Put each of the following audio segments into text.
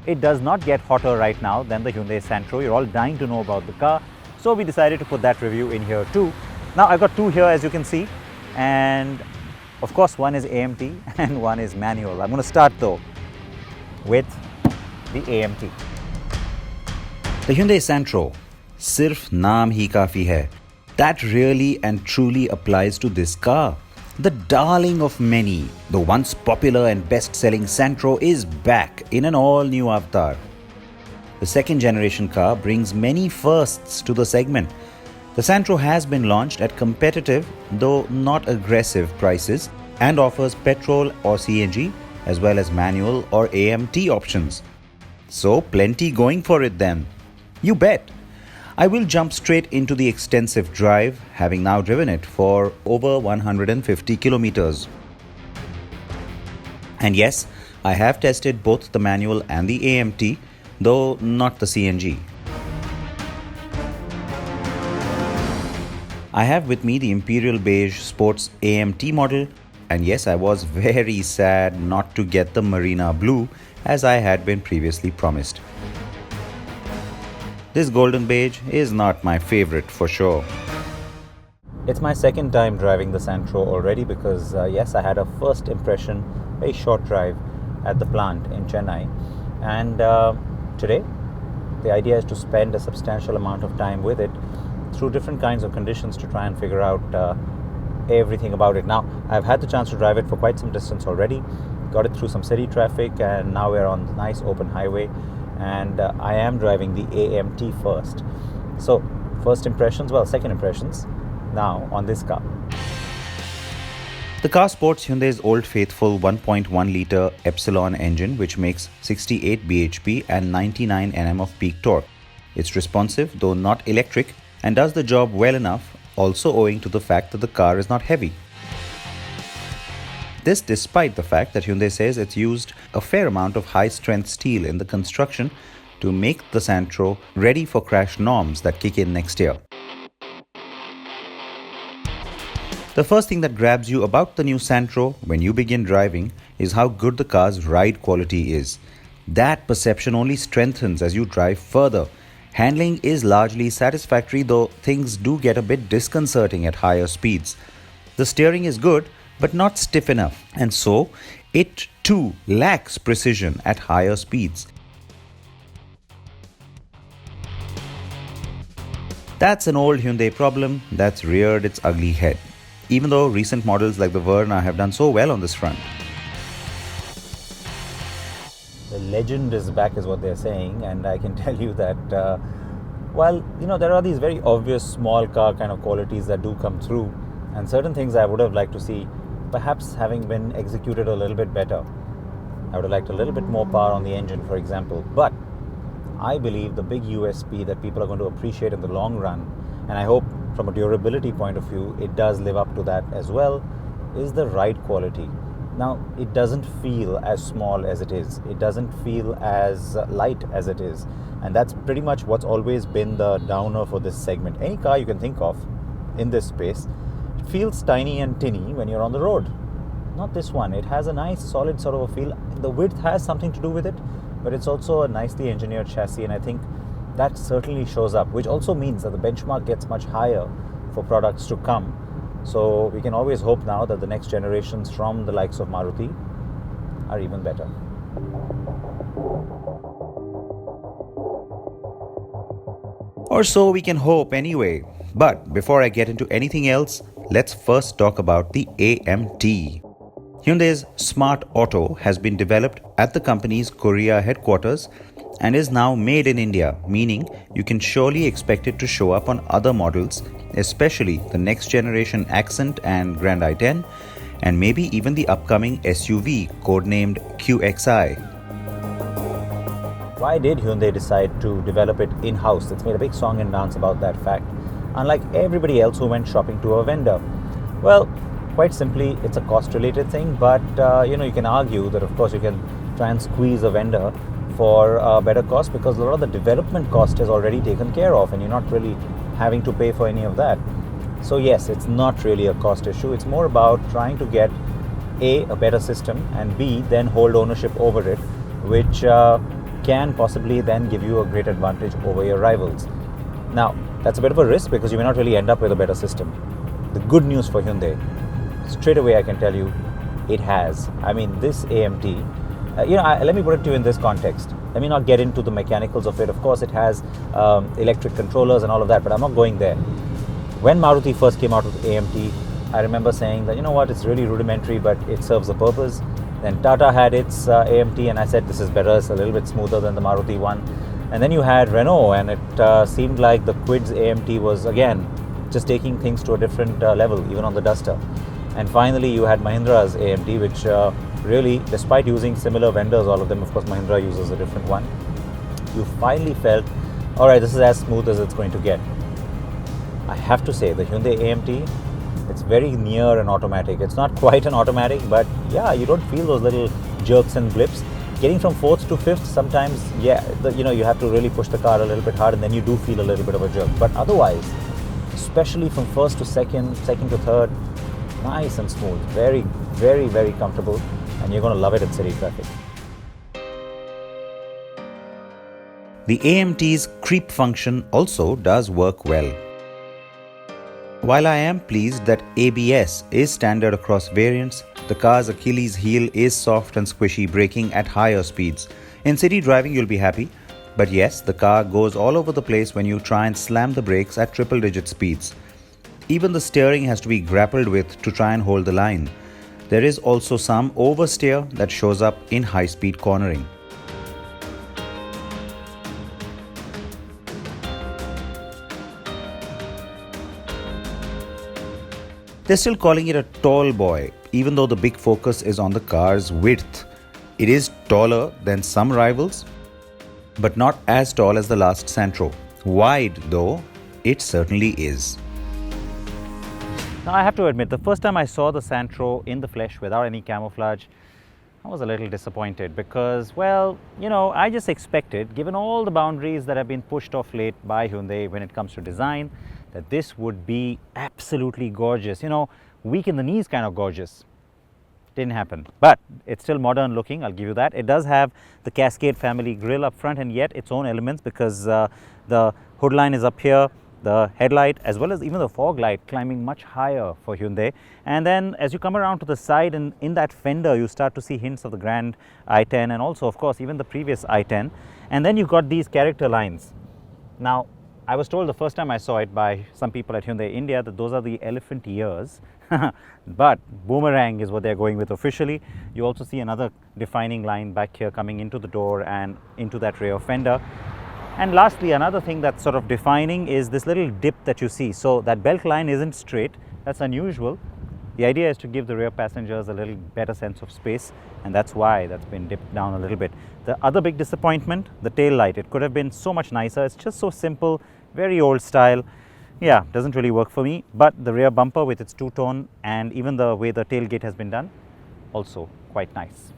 it does not get hotter right now than the Hyundai Santro. You're all dying to know about the car, so we decided to put that review in here too. Now I've got two here, as you can see, and of course one is AMT and one is manual. I'm going to start though with the AMT. The Hyundai Santro, sirf naam hi kafi hai. That really and truly applies to this car. The darling of many, the once popular and best-selling Santro is back in an all-new avatar. The second generation car brings many firsts to the segment. The Santro has been launched at competitive, though not aggressive prices, and offers petrol or CNG as well as manual or AMT options. So plenty going for it then. You bet. I will jump straight into the extensive drive, having now driven it for over 150 kilometers. And yes, I have tested both the manual and the AMT, though not the CNG. I have with me the Imperial Beige Sports AMT model, and yes, I was very sad not to get the Marina Blue as I had been previously promised. This golden beige is not my favorite for sure. It's my second time driving the Santro already because yes, I had a first impression, very short drive at the plant in Chennai, and today the idea is to spend a substantial amount of time with it through different kinds of conditions to try and figure out everything about it. Now, I've had the chance to drive it for quite some distance already, got it through some city traffic, and now we're on a nice open highway. And I am driving the AMT first. So, second impressions now on this car. The car sports Hyundai's old faithful 1.1 litre EPSILON engine, which makes 68 bhp and 99 Nm of peak torque. It's responsive, though not electric, and does the job well enough, also owing to the fact that the car is not heavy. This despite the fact that Hyundai says it's used a fair amount of high-strength steel in the construction to make the Santro ready for crash norms that kick in next year. The first thing that grabs you about the new Santro when you begin driving is how good the car's ride quality is. That perception only strengthens as you drive further. Handling is largely satisfactory, though things do get a bit disconcerting at higher speeds. The steering is good, but not stiff enough, and so it too lacks precision at higher speeds. That's an old Hyundai problem that's reared its ugly head, even though recent models like the Verna have done so well on this front. The legend is back is what they're saying, and I can tell you that while there are these very obvious small car kind of qualities that do come through, and certain things I would have liked to see perhaps having been executed a little bit better. I would have liked a little bit more power on the engine, for example. But I believe the big USP that people are going to appreciate in the long run, and I hope from a durability point of view it does live up to that as well, is the ride quality. Now, it doesn't feel as small as it is. It doesn't feel as light as it is. And that's pretty much what's always been the downer for this segment. Any car you can think of in this space, it feels tiny and tinny when you're on the road. Not this one. It has a nice solid sort of a feel. The width has something to do with it, but it's also a nicely engineered chassis, and I think that certainly shows up, which also means that the benchmark gets much higher for products to come. So we can always hope now that the next generations from the likes of Maruti are even better. Or so we can hope anyway. But before I get into anything else, let's first talk about the AMT. Hyundai's Smart Auto has been developed at the company's Korea headquarters and is now made in India, meaning you can surely expect it to show up on other models, especially the next generation Accent and Grand i10, and maybe even the upcoming SUV codenamed QXI. Why did Hyundai decide to develop it in-house? It's made a big song and dance about that fact, unlike everybody else who went shopping to a vendor. Well, quite simply, it's a cost-related thing, but you can argue that of course you can try and squeeze a vendor for a better cost because a lot of the development cost is already taken care of and you're not really having to pay for any of that. So yes, it's not really a cost issue. It's more about trying to get A better system, and B, then hold ownership over it, which can possibly then give you a great advantage over your rivals. Now, that's a bit of a risk because you may not really end up with a better system. The good news for Hyundai, straight away I can tell you, it has. I mean, this AMT, let me put it to you in this context. Let me not get into the mechanicals of it. Of course, it has electric controllers and all of that, but I'm not going there. When Maruti first came out with AMT, I remember saying that, you know what, it's really rudimentary, but it serves a purpose. Then Tata had its AMT, and I said, this is better, it's a little bit smoother than the Maruti one. And then you had Renault, and it seemed like the Quid's AMT was, again, just taking things to a different level, even on the Duster. And finally, you had Mahindra's AMT, which really, despite using similar vendors, all of them, of course, Mahindra uses a different one, you finally felt, all right, this is as smooth as it's going to get. I have to say, the Hyundai AMT, it's very near an automatic. It's not quite an automatic, but yeah, you don't feel those little jerks and blips. Getting from 4th to 5th, sometimes, yeah, you have to really push the car a little bit hard, and then you do feel a little bit of a jerk. But otherwise, especially from 1st to 2nd, 2nd to 3rd, nice and smooth. Very, very, very comfortable, and you're going to love it in city traffic. The AMT's creep function also does work well. While I am pleased that ABS is standard across variants, the car's Achilles heel is soft and squishy braking at higher speeds. In city driving you'll be happy, but yes, the car goes all over the place when you try and slam the brakes at triple-digit speeds. Even the steering has to be grappled with to try and hold the line. There is also some oversteer that shows up in high-speed cornering. They're still calling it a tall boy, even though the big focus is on the car's width. It is taller than some rivals, but not as tall as the last Santro. Wide, though, it certainly is. Now, I have to admit, the first time I saw the Santro in the flesh without any camouflage, I was a little disappointed because, well, I just expected, given all the boundaries that have been pushed off late by Hyundai when it comes to design, that this would be absolutely gorgeous, weak in the knees kind of gorgeous. Didn't happen, but it's still modern looking, I'll give you that. It does have the Cascade family grille up front and yet its own elements because the hood line is up here, the headlight as well as even the fog light climbing much higher for Hyundai. And then as you come around to the side and in that fender, you start to see hints of the Grand i10 and also, of course, even the previous i10. And then you've got these character lines. Now, I was told the first time I saw it by some people at Hyundai India that those are the elephant ears, but boomerang is what they're going with officially. You also see another defining line back here coming into the door and into that rear fender. And lastly, another thing that's sort of defining is this little dip that you see. So that belt line isn't straight, that's unusual. The idea is to give the rear passengers a little better sense of space, and that's why that's been dipped down a little bit. The other big disappointment, the tail light. It could have been so much nicer. It's just so simple, very old style. Yeah, doesn't really work for me. But the rear bumper with its two-tone and even the way the tailgate has been done, also quite nice.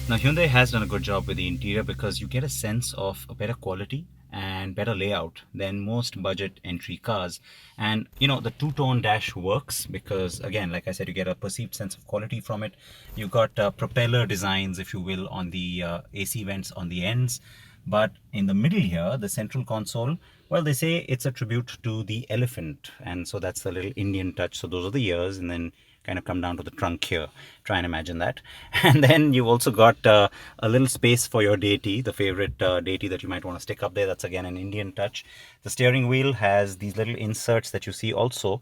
Now, Hyundai has done a good job with the interior because you get a sense of a better quality and better layout than most budget entry cars. And the two-tone dash works because, again, like I said, you get a perceived sense of quality from it. You got propeller designs, if you will, on the AC vents on the ends. But in the middle here, the central console, well, they say it's a tribute to the elephant. And so that's the little Indian touch. So those are the ears, and then kind of come down to the trunk here. Try and imagine that. And then you've also got a little space for your deity, the favorite deity that you might want to stick up there. That's again an Indian touch. The steering wheel has these little inserts that you see also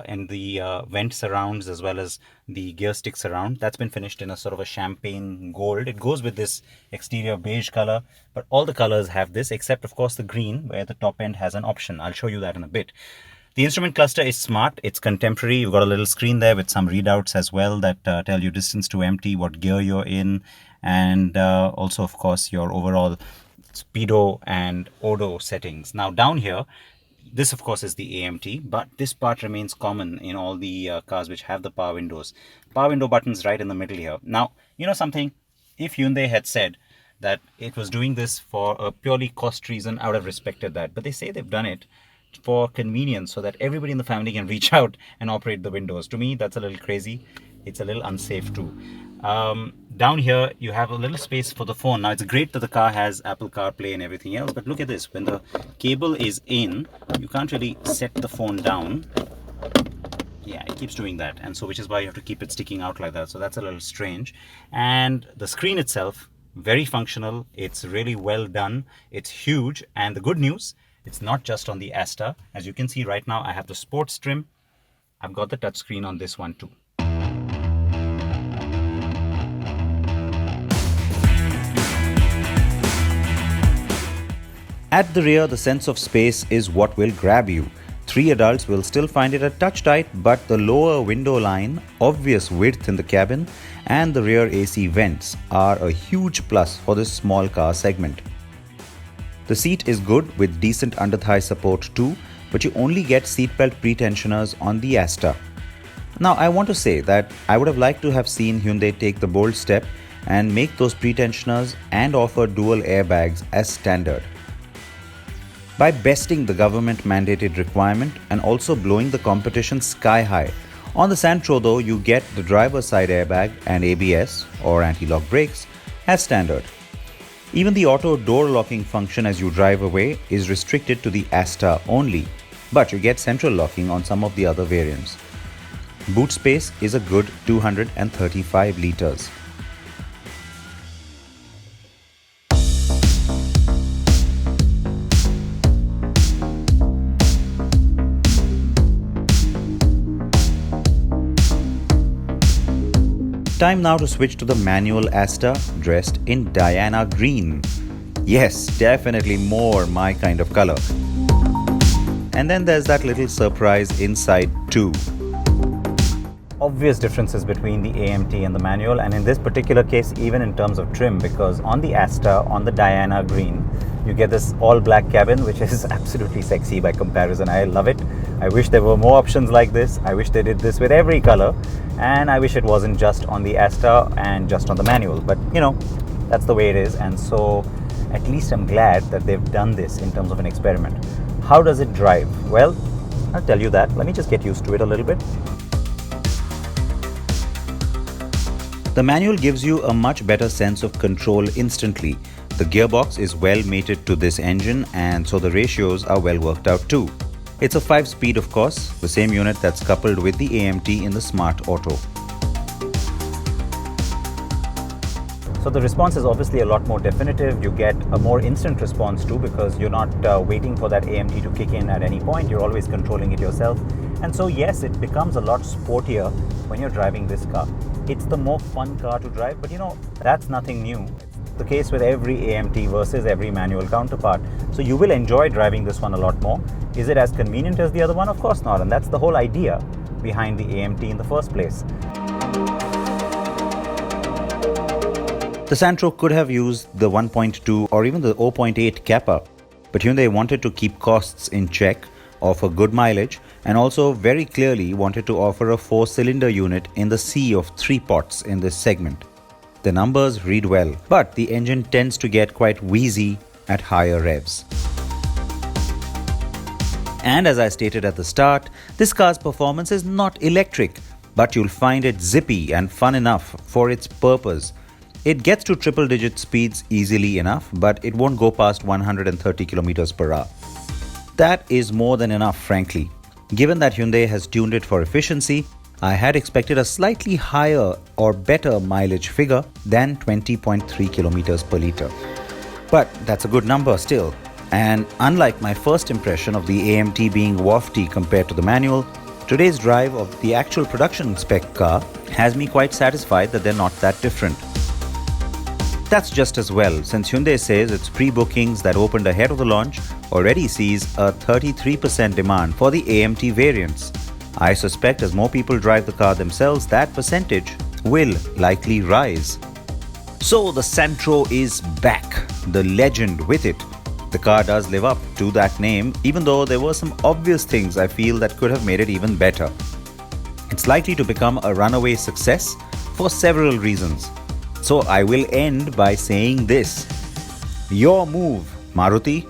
in the vent surrounds as well as the gear stick surround. That's been finished in a sort of a champagne gold. It goes with this exterior beige color, but all the colors have this except of course the green where the top end has an option. I'll show you that in a bit. The instrument cluster is smart, it's contemporary. You've got a little screen there with some readouts as well that tell you distance to empty, what gear you're in, and also, of course, your overall speedo and odo settings. Now, down here, this, of course, is the AMT, but this part remains common in all the cars which have the power windows. Power window buttons right in the middle here. Now, you know something? If Hyundai had said that it was doing this for a purely cost reason, I would have respected that. But they say they've done it for convenience so that everybody in the family can reach out and operate the windows. To me, that's a little crazy. It's a little unsafe too. Down here, you have a little space for the phone. Now, it's great that the car has Apple CarPlay and everything else, but look at this. When the cable is in, you can't really set the phone down. Yeah, it keeps doing that, and so which is why you have to keep it sticking out like that. So that's a little strange. And the screen itself, very functional. It's really well done. It's huge, and the good news, it's not just on the ASTA. As you can see right now, I have the sports trim. I've got the touchscreen on this one too. At the rear, the sense of space is what will grab you. 3 adults will still find it a touch tight, but the lower window line, obvious width in the cabin, and the rear AC vents are a huge plus for this small car segment. The seat is good with decent under-thigh support too, but you only get seatbelt pretensioners on the ASTA. Now, I want to say that I would have liked to have seen Hyundai take the bold step and make those pretensioners and offer dual airbags as standard. By besting the government-mandated requirement and also blowing the competition sky high. On the Santro though, you get the driver's side airbag and ABS or anti-lock brakes as standard. Even the auto door locking function as you drive away is restricted to the ASTA only, but you get central locking on some of the other variants. Boot space is a good 235 litres. Time now to switch to the manual ASTA dressed in Diana green. Yes, definitely more my kind of color. And then there's that little surprise inside too. Obvious differences between the AMT and the manual, and in this particular case even in terms of trim, because on the ASTA, on the Diana green, you get this all black cabin which is absolutely sexy by comparison. I love it. I wish there were more options like this. I wish they did this with every color, and I wish it wasn't just on the ASTA and just on the manual, but you know, that's the way it is. And so at least I'm glad that they've done this in terms of an experiment. How does it drive? Well, I'll tell you that. Let me just get used to it a little bit. The manual gives you a much better sense of control instantly. The gearbox is well mated to this engine, and so the ratios are well worked out too. It's a 5-speed of course, the same unit that's coupled with the AMT in the Smart Auto. So the response is obviously a lot more definitive. You get a more instant response too, because you're not waiting for that AMT to kick in at any point. You're always controlling it yourself. And so yes, it becomes a lot sportier when you're driving this car. It's the more fun car to drive, but you know, that's nothing new. It's the case with every AMT versus every manual counterpart. So you will enjoy driving this one a lot more. Is it as convenient as the other one? Of course not. And that's the whole idea behind the AMT in the first place. The Santro could have used the 1.2 or even the 0.8 Kappa, but Hyundai wanted to keep costs in check, offer good mileage, and also very clearly wanted to offer a 4-cylinder unit in the sea of 3 pots in this segment. The numbers read well, but the engine tends to get quite wheezy at higher revs. And as I stated at the start, this car's performance is not electric, but you'll find it zippy and fun enough for its purpose. It gets to triple-digit speeds easily enough, but it won't go past 130 km per hour. That is more than enough, frankly. Given that Hyundai has tuned it for efficiency, I had expected a slightly higher or better mileage figure than 20.3 km per litre. But that's a good number still. And unlike my first impression of the AMT being wafty compared to the manual, today's drive of the actual production spec car has me quite satisfied that they're not that different. That's just as well, since Hyundai says its pre-bookings that opened ahead of the launch already sees a 33% demand for the AMT variants. I suspect as more people drive the car themselves, that percentage will likely rise. So the Santro is back, the legend with it. The car does live up to that name, even though there were some obvious things I feel that could have made it even better. It's likely to become a runaway success for several reasons. So I will end by saying this. Your move, Maruti.